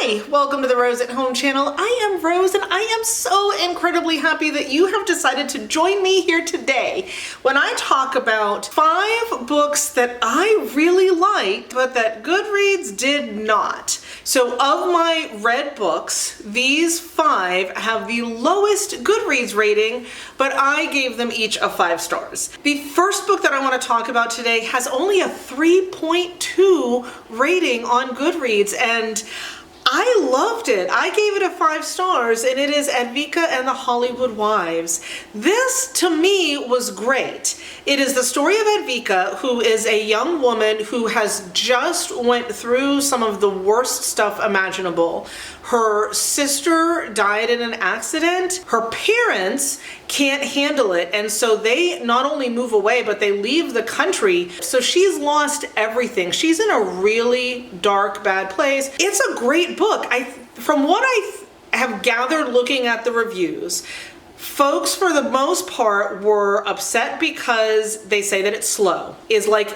Hi, welcome to the Rose at Home channel. I am Rose and I am so incredibly happy that you have decided to join me here today when I talk about 5 books that I really liked but that Goodreads did not. So of my read books, these 5 have the lowest Goodreads rating, but I gave them each a 5 stars. The first book that I want to talk about today has only a 3.2 rating on Goodreads, and I loved it. I gave it a 5 stars, and it is Advika and the Hollywood Wives. This, to me, was great. It is the story of Advika, who is a young woman who has just went through some of the worst stuff imaginable. Her sister died in an accident. Her parents can't handle it, and so they not only move away, but they leave the country. So she's lost everything. She's in a really dark, bad place. It's a great book. From what I have gathered looking at the reviews, folks for the most part were upset because they say that it's slow. Is like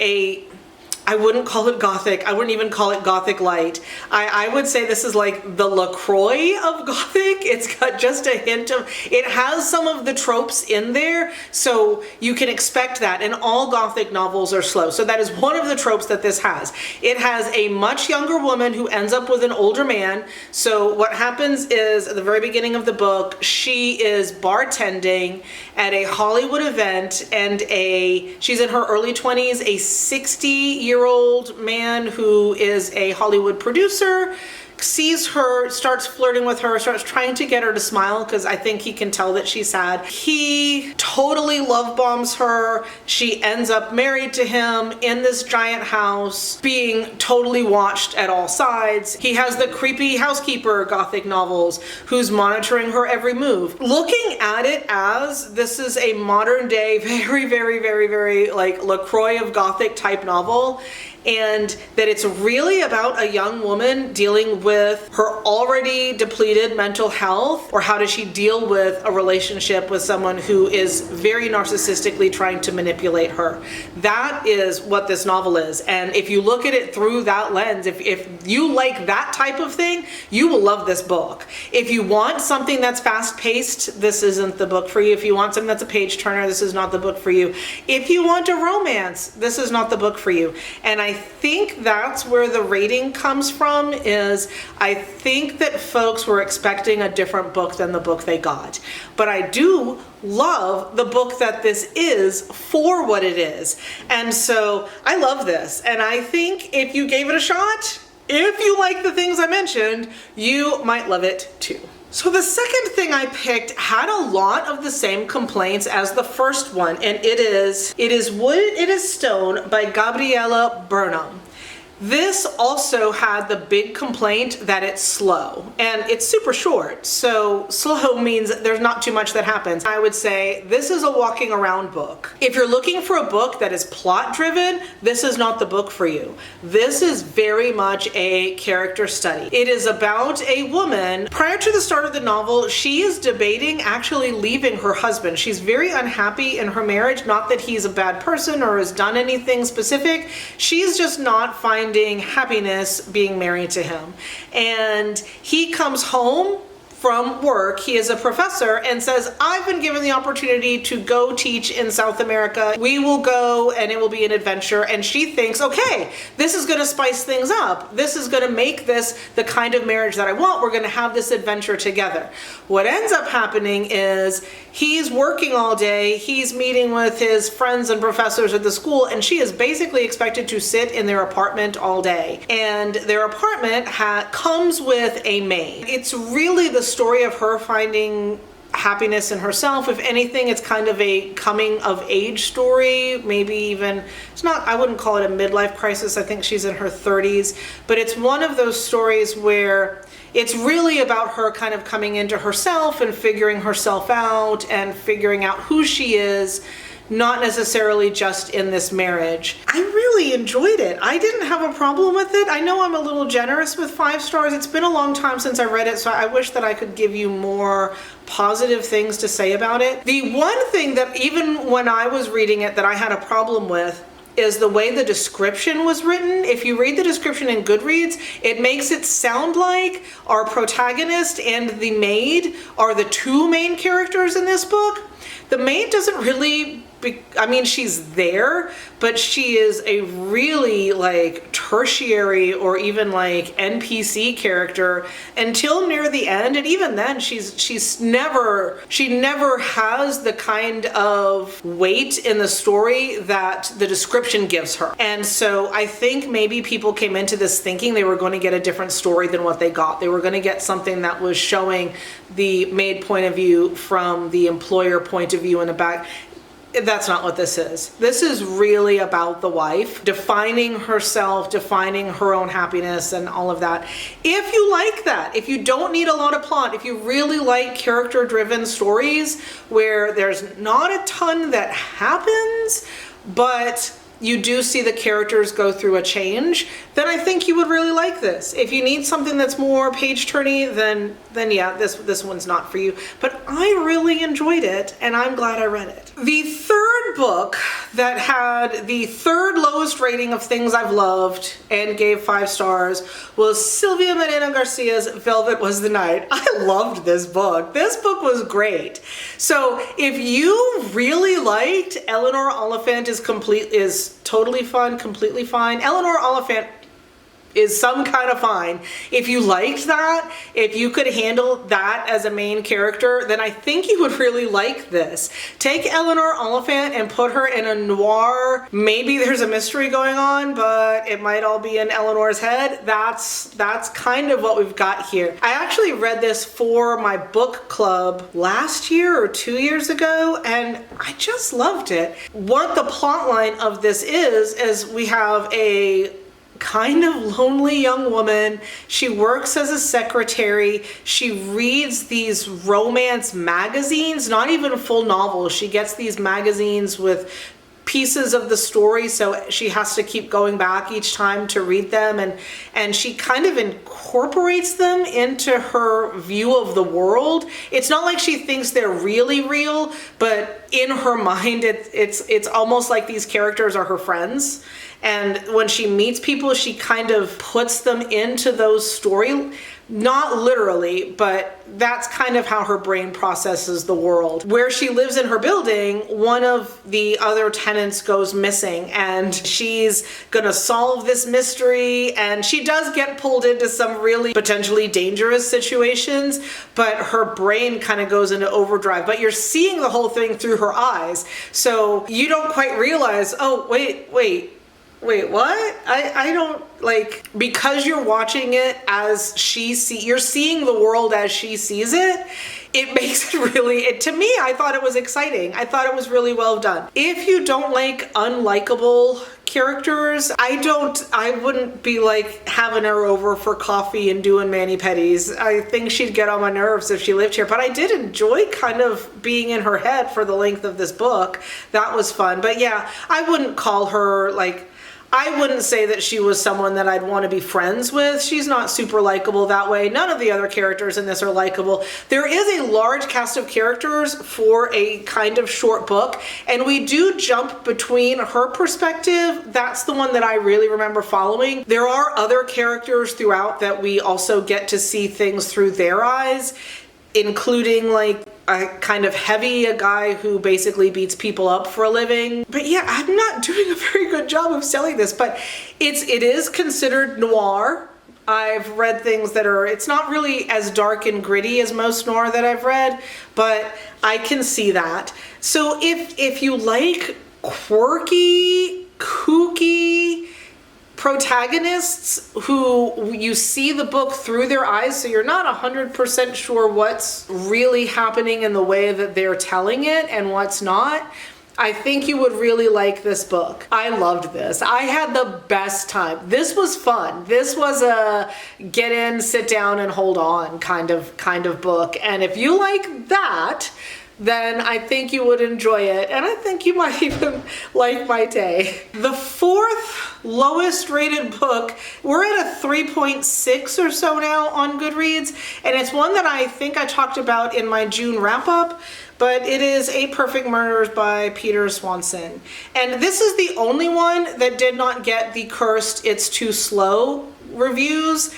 I wouldn't call it Gothic. I wouldn't even call it Gothic light. I would say this is like the LaCroix of Gothic. It's got just a hint of, it has some of the tropes in there, so you can expect that. And all Gothic novels are slow. So that is one of the tropes that this has. It has a much younger woman who ends up with an older man. So what happens is at the very beginning of the book, she is bartending at a Hollywood event, and she's in her early 20s, a 60-year-old man who is a Hollywood producer sees her, starts flirting with her, starts trying to get her to smile because I think he can tell that she's sad. He totally love bombs her. She ends up married to him in this giant house, being totally watched at all sides. He has the creepy housekeeper Gothic novels who's monitoring her every move. Looking at it as this is a modern day, very like LaCroix of Gothic type novel, and that it's really about a young woman dealing with her already depleted mental health, or how does she deal with a relationship with someone who is very narcissistically trying to manipulate her. That is what this novel is, and if you look at it through that lens, if you like that type of thing, you will love this book. If you want something that's fast-paced, this isn't the book for you. If you want something that's a page-turner, this is not the book for you. If you want a romance, this is not the book for you. And I think that's where the rating comes from, is I think that folks were expecting a different book than the book they got. But I do love the book that this is for what it is. And so I love this. And I think if you gave it a shot, if you like the things I mentioned, you might love it too. So the second thing I picked had a lot of the same complaints as the first one, and it is Wood, It Is Stone by Gabriella Burnham. This also had the big complaint that it's slow, and it's super short, so slow means there's not too much that happens. I would say this is a walking around book. If you're looking for a book that is plot driven, this is not the book for you. This is very much a character study. It is about a woman. Prior to the start of the novel, she is debating actually leaving her husband. She's very unhappy in her marriage, not that he's a bad person or has done anything specific. She's just not finding happiness being married to him. And he comes home from work, he is a professor, and says, I've been given the opportunity to go teach in South America. We will go and it will be an adventure. And she thinks, okay, this is going to spice things up. This is going to make this the kind of marriage that I want. We're going to have this adventure together. What ends up happening is he's working all day. He's meeting with his friends and professors at the school, and she is basically expected to sit in their apartment all day. And their apartment comes with a maid. It's really the story of her finding happiness in herself. If anything, it's kind of a coming of age story. Maybe even, it's not, I wouldn't call it a midlife crisis. I think she's in her 30s, but it's one of those stories where it's really about her kind of coming into herself and figuring herself out and figuring out who she is, not necessarily just in this marriage. I really enjoyed it. I didn't have a problem with it. I know I'm a little generous with 5 stars. It's been a long time since I read it, so I wish that I could give you more positive things to say about it. The one thing that even when I was reading it that I had a problem with is the way the description was written. If you read the description in Goodreads, it makes it sound like our protagonist and the maid are the two main characters in this book. The maid doesn't really, I mean, she's there, but she is a really like tertiary or even like NPC character until near the end. And even then she never has the kind of weight in the story that the description gives her. And so I think maybe people came into this thinking they were going to get a different story than what they got. They were going to get something that was showing the maid point of view from the employer point of view in the back. That's not what this is. This is really about the wife defining herself, defining her own happiness and all of that. If you like that, if you don't need a lot of plot, if you really like character-driven stories where there's not a ton that happens, but you do see the characters go through a change, then I think you would really like this. If you need something that's more page-turny, then yeah, this one's not for you. But I really enjoyed it, and I'm glad I read it. The third book that had the third lowest rating of things I've loved and gave 5 stars was Silvia Moreno-Garcia's Velvet Was the Night. I loved this book. This book was great. So if you really liked Eleanor Oliphant is totally fun, completely fine. Eleanor Oliphant is some kind of fine. If you liked that, if you could handle that as a main character, then I think you would really like this. Take Eleanor Oliphant and put her in a noir. Maybe there's a mystery going on, but it might all be in Eleanor's head. That's kind of what we've got here. I actually read this for my book club last year or 2 years ago, and I just loved it. What the plot line of this is we have a kind of lonely young woman. She works as a secretary. She reads these romance magazines, not even full novels. She gets these magazines with pieces of the story, so she has to keep going back each time to read them, and she kind of incorporates them into her view of the world. It's not like she thinks they're really real, but in her mind it's almost like these characters are her friends. And when she meets people, she kind of puts them into those stories. Not literally, but that's kind of how her brain processes the world. Where she lives in her building, one of the other tenants goes missing, and she's gonna solve this mystery, and she does get pulled into some really potentially dangerous situations, but her brain kind of goes into overdrive. But you're seeing the whole thing through her eyes, so you don't quite realize, oh, wait, what? I don't, like, because you're watching it as you're seeing the world as she sees it, it makes it really, to me, I thought it was exciting. I thought it was really well done. If you don't like unlikable characters, I wouldn't be like having her over for coffee and doing mani-pedis. I think she'd get on my nerves if she lived here, but I did enjoy kind of being in her head for the length of this book. That was fun. But yeah, I wouldn't call her like, I wouldn't say that she was someone that I'd want to be friends with. She's not super likable that way. None of the other characters in this are likable. There is a large cast of characters for a kind of short book, and we do jump between her perspective. That's the one that I really remember following. There are other characters throughout that we also get to see things through their eyes, including like a kind of heavy, a guy who basically beats people up for a living. But yeah, I'm not doing a very good job of selling this, but it is considered noir. I've read things that it's not really as dark and gritty as most noir that I've read, but I can see that. So if you like quirky, kooky protagonists who you see the book through their eyes, so you're not 100% sure what's really happening in the way that they're telling it and what's not, I think you would really like this book. I loved this. I had the best time. This was fun. This was a get in, sit down, and hold on kind of book. And if you like that, then I think you would enjoy it, and I think you might even like my take. The fourth lowest rated book, we're at a 3.6 or so now on Goodreads, and it's one that I think I talked about in my June wrap-up, but it is Eight Perfect Murders by Peter Swanson. And this is the only one that did not get the cursed "it's too slow" reviews.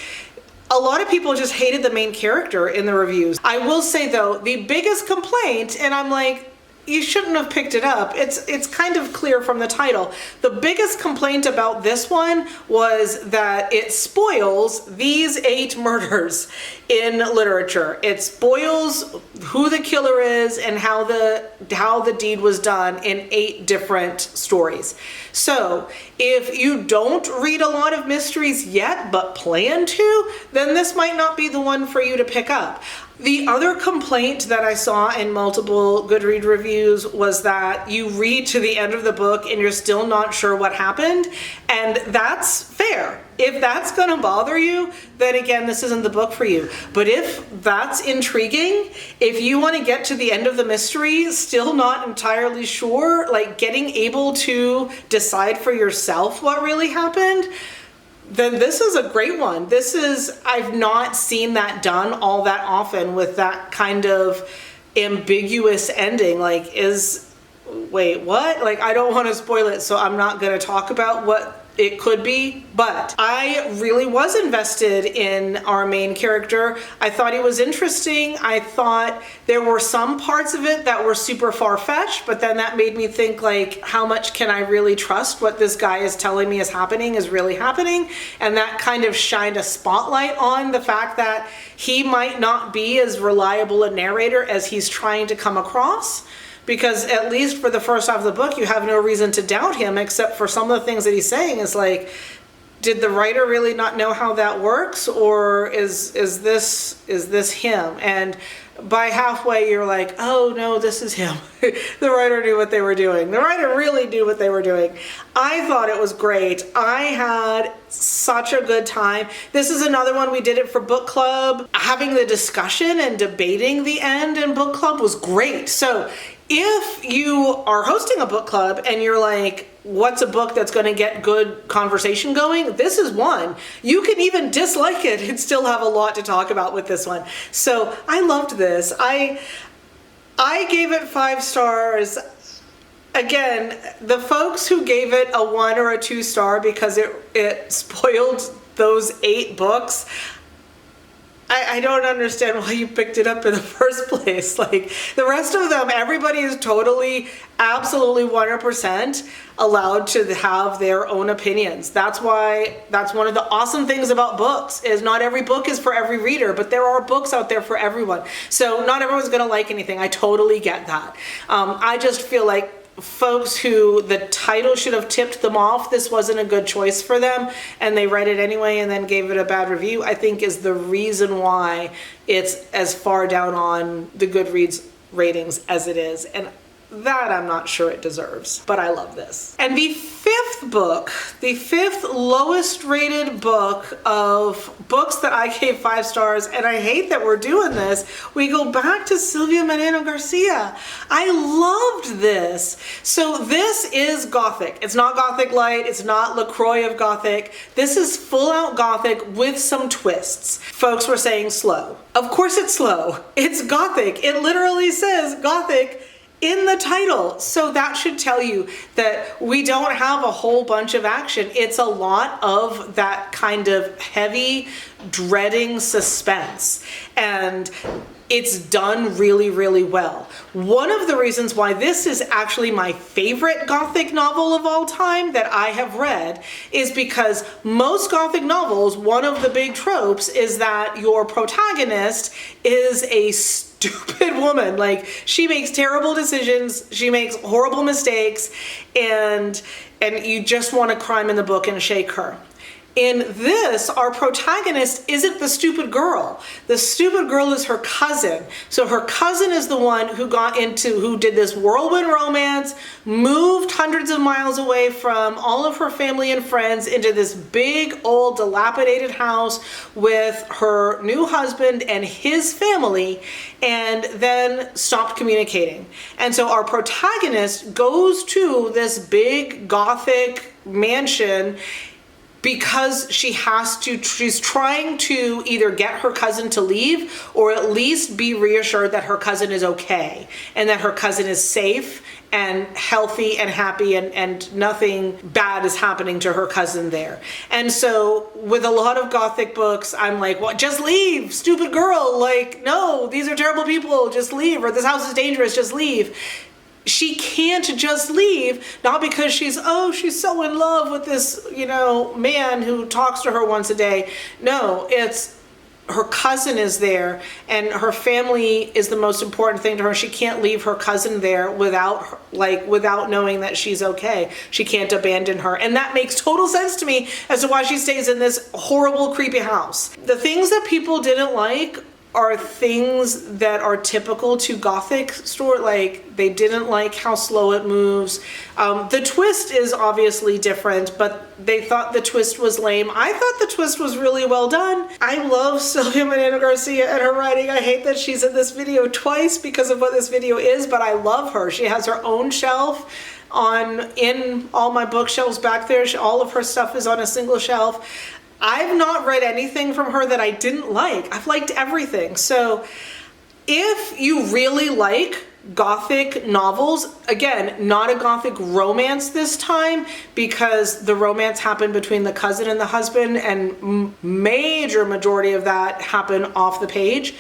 A lot of people just hated the main character in the reviews. I will say though, the biggest complaint, and I'm like, you shouldn't have picked it up. It's kind of clear from the title. The biggest complaint about this one was that it spoils these 8 murders in literature. It spoils who the killer is and how the deed was done in 8 different stories. So if you don't read a lot of mysteries yet but plan to, then this might not be the one for you to pick up. The other complaint that I saw in multiple Goodreads reviews was that you read to the end of the book and you're still not sure what happened, and that's fair. If that's gonna bother you, then again, this isn't the book for you. But if that's intriguing, if you wanna get to the end of the mystery, still not entirely sure, like getting able to decide for yourself what really happened, then this is a great one. I've not seen that done all that often with that kind of ambiguous ending. Like, wait, what? Like, I don't want to spoil it, so I'm not going to talk about what it could be, but I really was invested in our main character. I thought he was interesting. I thought there were some parts of it that were super far-fetched, but then that made me think, like, how much can I really trust what this guy is telling me is happening is really happening? And that kind of shined a spotlight on the fact that he might not be as reliable a narrator as he's trying to come across. Because at least for the first half of the book, you have no reason to doubt him, except for some of the things that he's saying is like, did the writer really not know how that works? Or is this him? And by halfway, you're like, oh no, this is him. The writer knew what they were doing. The writer really knew what they were doing. I thought it was great. I had such a good time. This is another one, we did it for book club. Having the discussion and debating the end in book club was great. So if you are hosting a book club and you're like, what's a book that's going to get good conversation going? This is one. You can even dislike it and still have a lot to talk about with this one. So I loved this. I gave it 5 stars. Again, the folks who gave it a 1 or a 2 star because it spoiled those 8 books, I don't understand why you picked it up in the first place. Like, the rest of them, everybody is totally, absolutely 100% allowed to have their own opinions. That's one of the awesome things about books, is not every book is for every reader, but there are books out there for everyone. So not everyone's gonna like anything. I totally get that. I just feel like folks who the title should have tipped them off, this wasn't a good choice for them, and they read it anyway and then gave it a bad review, I think is the reason why it's as far down on the Goodreads ratings as it is. And that I'm not sure it deserves, but I love this. And the 5th book, the 5th lowest rated book of books that I gave 5 stars, and I hate that we're doing this, we go back to Silvia Moreno-Garcia. I loved this. So this is Gothic. It's not Gothic Light, it's not LaCroix of Gothic. This is full out Gothic with some twists. Folks were saying slow. Of course it's slow. It's Gothic. It literally says Gothic in the title. So that should tell you that we don't have a whole bunch of action. It's a lot of that kind of heavy, dreading suspense. And it's done really, really well. One of the reasons why this is actually my favorite Gothic novel of all time that I have read is because most Gothic novels, one of the big tropes is that your protagonist is a stupid woman. Like, she makes terrible decisions, she makes horrible mistakes, and you just want to climb in the book and shake her. In this, our protagonist isn't the stupid girl. The stupid girl is her cousin. So her cousin is the one who did this whirlwind romance, moved hundreds of miles away from all of her family and friends into this big old dilapidated house with her new husband and his family, and then stopped communicating. And so our protagonist goes to this big Gothic mansion because she's trying to either get her cousin to leave or at least be reassured that her cousin is okay and that her cousin is safe and healthy and happy and nothing bad is happening to her cousin there. And so with a lot of Gothic books, I'm like, well, just leave, stupid girl. Like, no, these are terrible people, just leave, or this house is dangerous, just leave. She can't just leave, not because she's so in love with this, man who talks to her once a day. No, it's her cousin is there and her family is the most important thing to her. She can't leave her cousin there without knowing that she's okay. She can't abandon her. And that makes total sense to me as to why she stays in this horrible, creepy house. The things that people didn't like are things that are typical to Gothic story. Like, they didn't like how slow it moves. The twist is obviously different, but they thought the twist was lame. I thought the twist was really well done. I love Silvia Moreno-Garcia and her writing. I hate that she's in this video twice because of what this video is, but I love her. She has her own shelf in all my bookshelves back there. All of her stuff is on a single shelf. I've not read anything from her that I didn't like. I've liked everything. So if you really like Gothic novels, again, not a Gothic romance this time because the romance happened between the cousin and the husband, and major majority of that happened off the page.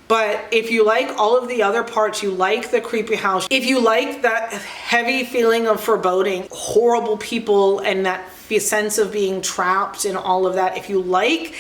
But if you like all of the other parts, you like the creepy house, if you like that heavy feeling of foreboding, horrible people, and that sense of being trapped and all of that, if you like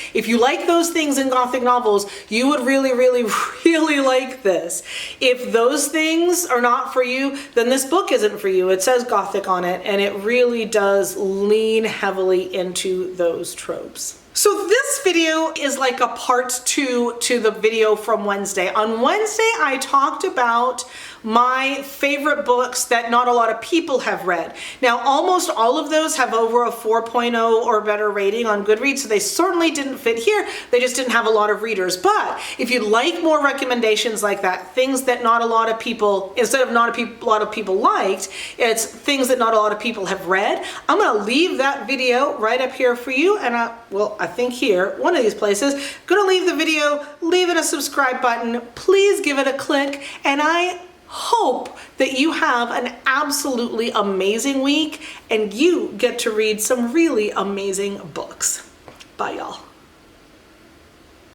those things in Gothic novels, you would really, really, really like this. If those things are not for you, then this book isn't for you. It says Gothic on it, and it really does lean heavily into those tropes. So this video is like a part 2 to the video from Wednesday. On Wednesday, I talked about my favorite books that not a lot of people have read. Now, almost all of those have over a 4.0 or better rating on Goodreads, so they certainly didn't fit here. They just didn't have a lot of readers. But if you'd like more recommendations like that, things that not a lot of people, instead of not a lot of people liked, it's things that not a lot of people have read, I'm gonna leave that video right up here for you. And I think here, one of these places, I'm gonna leave the video, leave it a subscribe button, please give it a click, and I hope that you have an absolutely amazing week and you get to read some really amazing books. Bye, y'all.